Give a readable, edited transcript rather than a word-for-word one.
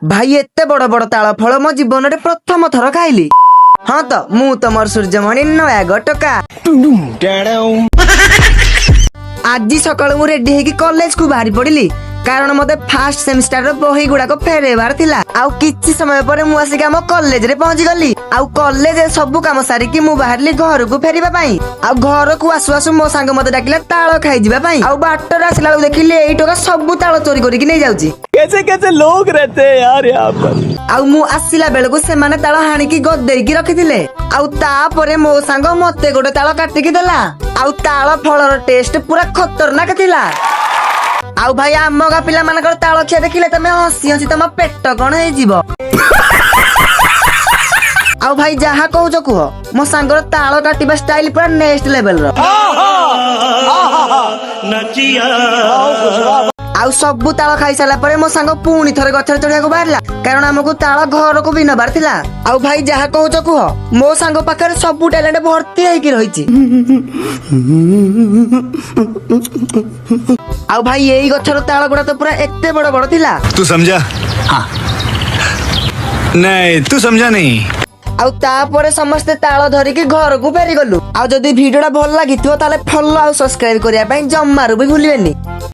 भाई एते बड़ बड़ ताल फल मो जीवन रे प्रथम थर खाइली। हाँ तो मु तमर सूर्यमणि नयागढ़ टोका। आज सकाळु मु रेडी हेकी कॉलेज को बाहरी पड़िली कारण मते फास्ट सेमिस्टर रो बही गुडा को फेरेबार थिला। आउ किछि समय परे मु आसी काम कॉलेज रे पहुंची गली। आउ कॉलेज रे सब काम सारी कि मु बाहरली घर को फेरिबा पई। आउ घर को आसु आसु मो संग मते डाकिला ताळ खाइ जिबा पई। आउ बाटर आसिला लो देखिले एई टोका सब ताळ चोरी करी कि नै जाउची। कैसे कैसे लोग रहते हैं यार यहाँ पर। आउ मु आसिला बेल को से माने ताळ हाणी की गदेई की रखिथिले। आउ ता परे मो संग मते गोटे ताळ काटि की देला। आउ ताळ फळर टेस्ट पूरा खतरनाक थिला। आउ भाई आम गा पिला मानकर ताळ खिया देखिले तमे हसी हसी तम पेट कोन हे जीवो। आउ भाई जहा कहउछ कुह मो सांगर ताळ काटिबा स्टाइल पूरा नेक्स्ट लेवल रो। आउ सब ताळ खाई साला परे मो सांग पुणी थरे गछर चढ़िया को बाहरला कारण हमको ताळ घर को भी नबार थिला। आउ भाई जहा कहउछ कुह मो सांग पाकर सब टैलेंट भर्ती हेकी रहिछि। आउ भाई एई गछर ताळ गुडा तो पूरा एते बड़ बड़ थिला। तू समझा? हाँ। नहीं तू समझा नहीं। आउ तापरे समस्ते ताळ धरी के घर को फेरी गलु। आउ जदी वीडियोटा भल लागिथियो ताले फॉलो आउ सब्सक्राइब करिया पई जम्मारू भी भूलिबेनी।